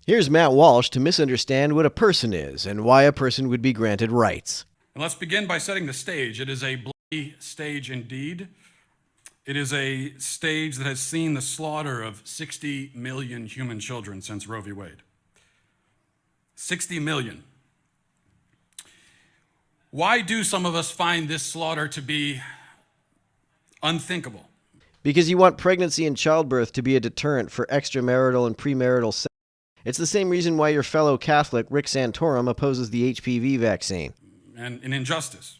Here's Matt Walsh to misunderstand what a person is and why a person would be granted rights. And let's begin by setting the stage. It is a bloody stage indeed. It is a stage that has seen the slaughter of 60 million human children since Roe v. Wade. 60 million. Why do some of us find this slaughter to be unthinkable? Because you want pregnancy and childbirth to be a deterrent for extramarital and premarital sex. It's the same reason why your fellow Catholic, Rick Santorum, opposes the HPV vaccine. And an injustice.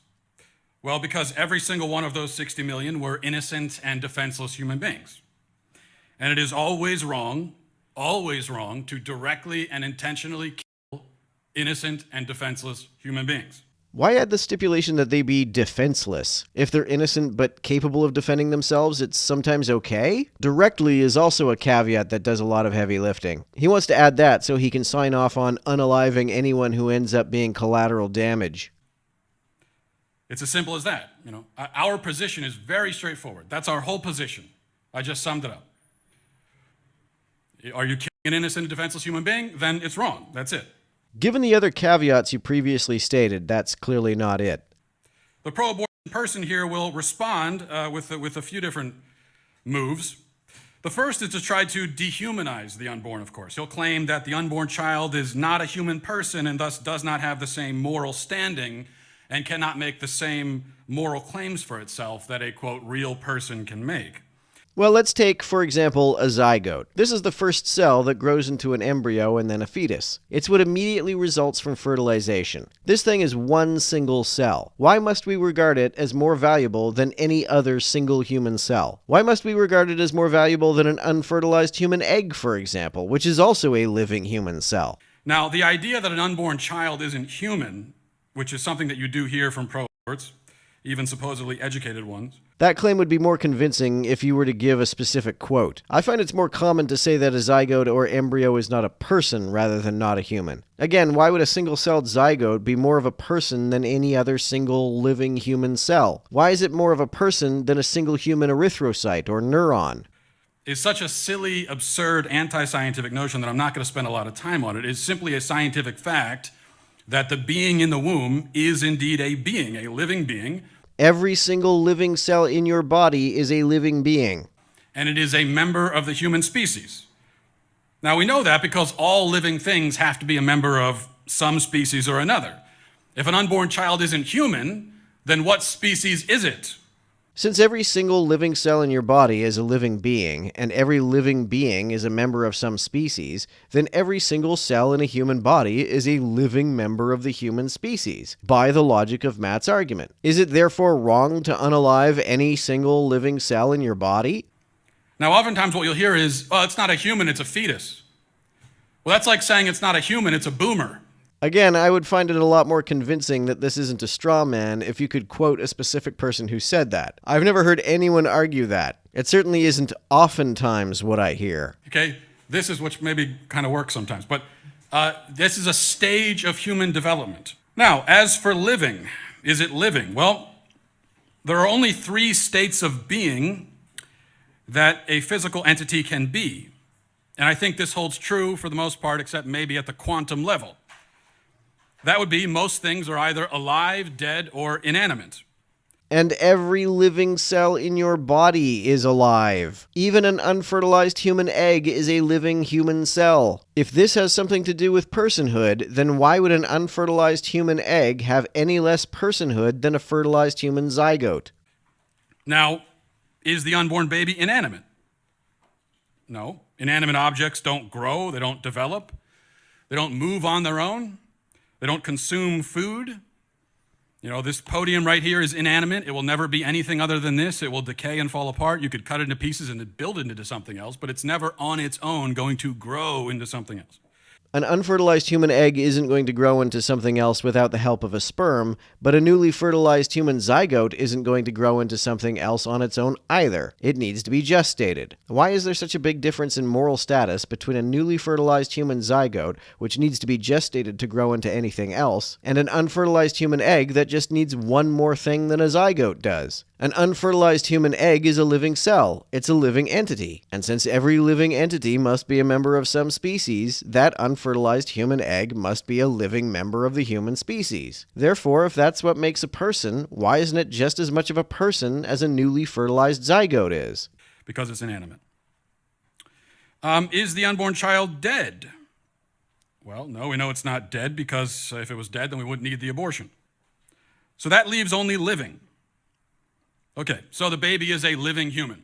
Well, because every single one of those 60 million were innocent and defenseless human beings. And it is always wrong to directly and intentionally kill innocent and defenseless human beings. Why add the stipulation that they be defenseless? If they're innocent but capable of defending themselves, it's sometimes okay? Directly is also a caveat that does a lot of heavy lifting. He wants to add that so he can sign off on unaliving anyone who ends up being collateral damage. It's as simple as that. Our position is very straightforward. That's our whole position. I just summed it up. Are you killing an innocent and defenseless human being? Then it's wrong. That's it. Given the other caveats you previously stated, that's clearly not it. The pro-abortion person here will respond with a few different moves. The first is to try to dehumanize the unborn, of course. He'll claim that the unborn child is not a human person and thus does not have the same moral standing and cannot make the same moral claims for itself that a, quote, real person can make. Well, let's take, for example, a zygote. This is the first cell that grows into an embryo and then a fetus. It's what immediately results from fertilization. This thing is one single cell. Why must we regard it as more valuable than any other single human cell? Why must we regard it as more valuable than an unfertilized human egg, for example, which is also a living human cell? Now, the idea that an unborn child isn't human, which is something that you do hear from pro-aborts, even supposedly educated ones. That claim would be more convincing if you were to give a specific quote. I find it's more common to say that a zygote or embryo is not a person rather than not a human. Again, why would a single-celled zygote be more of a person than any other single living human cell? Why is it more of a person than a single human erythrocyte or neuron? It's such a silly, absurd, anti-scientific notion that I'm not going to spend a lot of time on it. It's simply a scientific fact that the being in the womb is indeed a being, a living being. Every single living cell in your body is a living being. And it is a member of the human species. Now, we know that because all living things have to be a member of some species or another. If an unborn child isn't human, then what species is it? Since every single living cell in your body is a living being, and every living being is a member of some species, then every single cell in a human body is a living member of the human species, by the logic of Matt's argument. Is it therefore wrong to unalive any single living cell in your body? Now, oftentimes what you'll hear is, oh, it's not a human, it's a fetus. Well, that's like saying it's not a human, it's a boomer. Again, I would find it a lot more convincing that this isn't a straw man if you could quote a specific person who said that. I've never heard anyone argue that. It certainly isn't oftentimes what I hear. Okay, this is which maybe kind of works sometimes, but this is a stage of human development. Now, as for living, is it living? Well, there are only 3 states of being that a physical entity can be. And I think this holds true for the most part, except maybe at the quantum level. That would be most things are either alive, dead, or inanimate. And every living cell in your body is alive. Even an unfertilized human egg is a living human cell. If this has something to do with personhood, then why would an unfertilized human egg have any less personhood than a fertilized human zygote? Now, is the unborn baby inanimate? No. Inanimate objects don't grow, they don't develop, they don't move on their own. They don't consume food. This podium right here is inanimate. It will never be anything other than this. It will decay and fall apart. You could cut it into pieces and build it into something else, but it's never on its own going to grow into something else. An unfertilized human egg isn't going to grow into something else without the help of a sperm, but a newly fertilized human zygote isn't going to grow into something else on its own either. It needs to be gestated. Why is there such a big difference in moral status between a newly fertilized human zygote, which needs to be gestated to grow into anything else, and an unfertilized human egg that just needs one more thing than a zygote does? An unfertilized human egg is a living cell. It's a living entity. And since every living entity must be a member of some species, that unfertilized human egg must be a living member of the human species. Therefore, if that's what makes a person, why isn't it just as much of a person as a newly fertilized zygote is? Because it's inanimate. Is the unborn child dead? Well, no, we know it's not dead because if it was dead, then we wouldn't need the abortion. So that leaves only living. Okay, so the baby is a living human.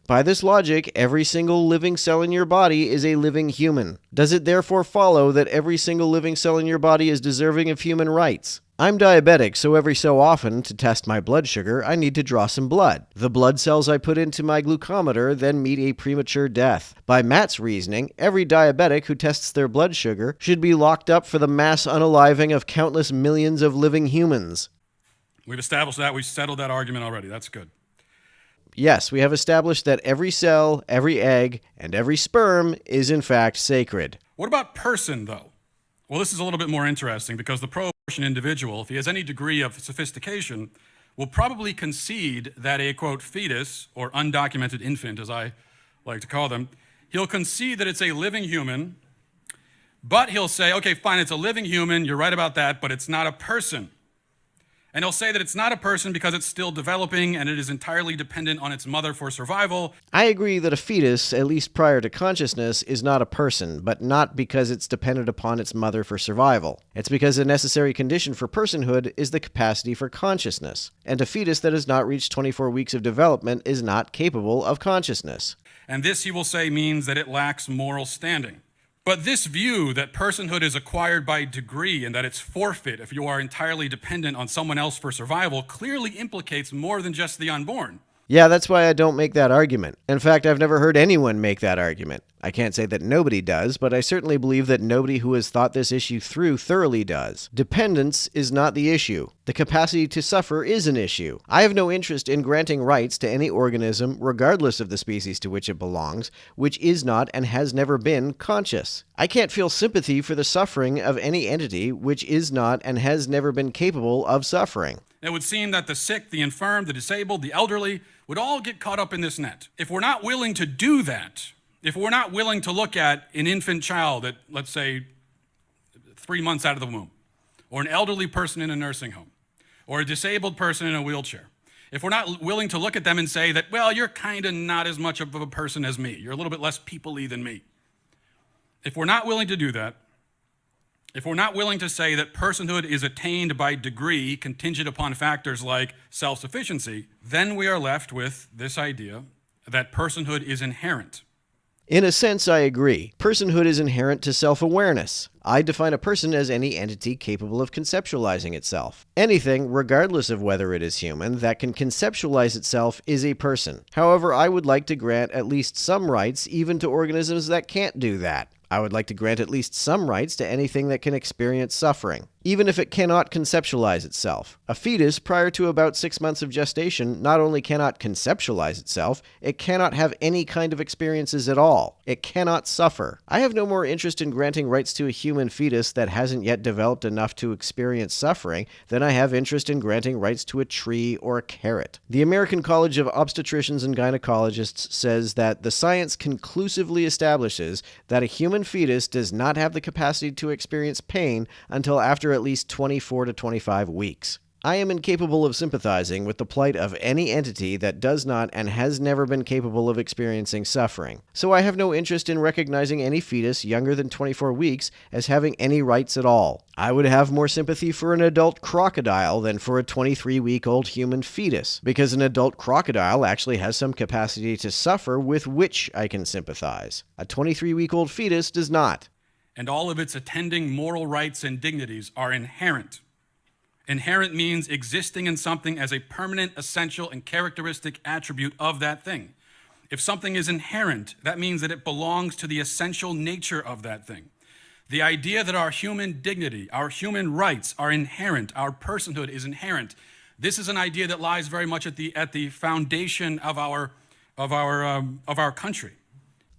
By this logic, every single living cell in your body is a living human. Does it therefore follow that every single living cell in your body is deserving of human rights? I'm diabetic, so every so often, to test my blood sugar, I need to draw some blood. The blood cells I put into my glucometer then meet a premature death. By Matt's reasoning, every diabetic who tests their blood sugar should be locked up for the mass unaliving of countless millions of living humans. We've established that. We've settled that argument already. That's good. Yes, we have established that every cell, every egg, and every sperm is in fact sacred. What about person, though? Well, this is a little bit more interesting because the pro-abortion individual, if he has any degree of sophistication, will probably concede that a, quote, fetus, or undocumented infant, as I like to call them, he'll concede that it's a living human, but he'll say, okay, fine, it's a living human, you're right about that, but it's not a person. And he'll say that it's not a person because it's still developing and it is entirely dependent on its mother for survival. I agree that a fetus, at least prior to consciousness, is not a person, but not because it's dependent upon its mother for survival. It's because a necessary condition for personhood is the capacity for consciousness. And a fetus that has not reached 24 weeks of development is not capable of consciousness. And this, he will say, means that it lacks moral standing. But this view that personhood is acquired by degree and that it's forfeit if you are entirely dependent on someone else for survival clearly implicates more than just the unborn. Yeah, that's why I don't make that argument. In fact, I've never heard anyone make that argument. I can't say that nobody does, but I certainly believe that nobody who has thought this issue through thoroughly does. Dependence is not the issue. The capacity to suffer is an issue. I have no interest in granting rights to any organism, regardless of the species to which it belongs, which is not and has never been conscious. I can't feel sympathy for the suffering of any entity which is not and has never been capable of suffering. It would seem that the sick, the infirm, the disabled, the elderly would all get caught up in this net. If we're not willing to do that, if we're not willing to look at an infant child at, let's say, 3 months out of the womb, or an elderly person in a nursing home, or a disabled person in a wheelchair, if we're not willing to look at them and say that, well, you're kind of not as much of a person as me, you're a little bit less people-y than me. If we're not willing to do that, if we're not willing to say that personhood is attained by degree contingent upon factors like self-sufficiency, then we are left with this idea that personhood is inherent. In a sense, I agree. Personhood is inherent to self-awareness. I define a person as any entity capable of conceptualizing itself. Anything, regardless of whether it is human, that can conceptualize itself is a person. However, I would like to grant at least some rights even to organisms that can't do that. I would like to grant at least some rights to anything that can experience suffering, even if it cannot conceptualize itself. A fetus, prior to about 6 months of gestation, not only cannot conceptualize itself, it cannot have any kind of experiences at all. It cannot suffer. I have no more interest in granting rights to a human fetus that hasn't yet developed enough to experience suffering than I have interest in granting rights to a tree or a carrot. The American College of Obstetricians and Gynecologists says that the science conclusively establishes that a human fetus does not have the capacity to experience pain until after at least 24 to 25 weeks. I am incapable of sympathizing with the plight of any entity that does not and has never been capable of experiencing suffering. So I have no interest in recognizing any fetus younger than 24 weeks as having any rights at all. I would have more sympathy for an adult crocodile than for a 23-week-old human fetus, because an adult crocodile actually has some capacity to suffer with which I can sympathize. A 23-week-old fetus does not. And all of its attending moral rights and dignities are inherent. Inherent means existing in something as a permanent, essential, and characteristic attribute of that thing. If something is inherent, that means that it belongs to the essential nature of that thing. The idea that our human dignity, our human rights are inherent, our personhood is inherent, this is an idea that lies very much at the foundation of our country.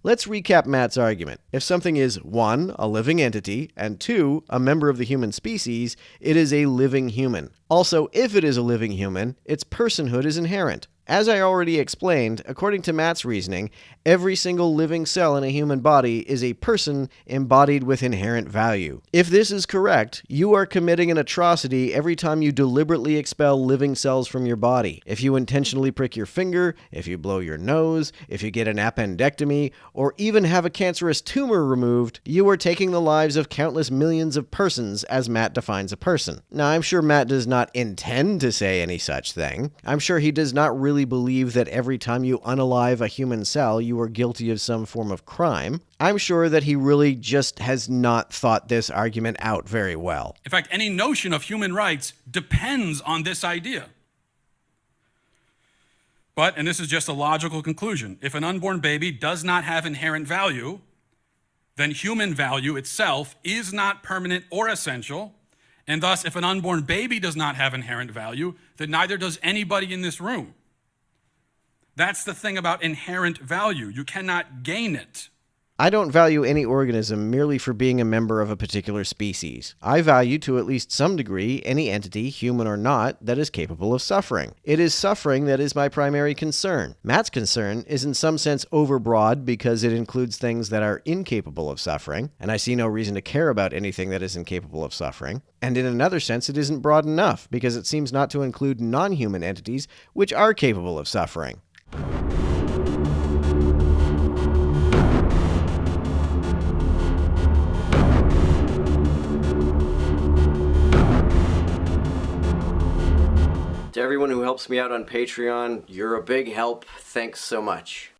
Let's recap Matt's argument. If something is 1, a living entity, and 2, a member of the human species, it is a living human. Also, if it is a living human, its personhood is inherent. As I already explained, according to Matt's reasoning, every single living cell in a human body is a person embodied with inherent value. If this is correct, you are committing an atrocity every time you deliberately expel living cells from your body. If you intentionally prick your finger, if you blow your nose, if you get an appendectomy, or even have a cancerous tumor removed, you are taking the lives of countless millions of persons as Matt defines a person. Now, I'm sure Matt does not intend to say any such thing. I'm sure he does not really believe that every time you unalive a human cell, you are guilty of some form of crime. I'm sure that he really just has not thought this argument out very well. In fact, any notion of human rights depends on this idea. But, and this is just a logical conclusion, if an unborn baby does not have inherent value, then human value itself is not permanent or essential, and thus if an unborn baby does not have inherent value, then neither does anybody in this room. That's the thing about inherent value. You cannot gain it. I don't value any organism merely for being a member of a particular species. I value, to at least some degree, any entity, human or not, that is capable of suffering. It is suffering that is my primary concern. Matt's concern is in some sense overbroad because it includes things that are incapable of suffering, and I see no reason to care about anything that is incapable of suffering. And in another sense, it isn't broad enough because it seems not to include non-human entities which are capable of suffering. To everyone who helps me out on Patreon, you're a big help. Thanks so much.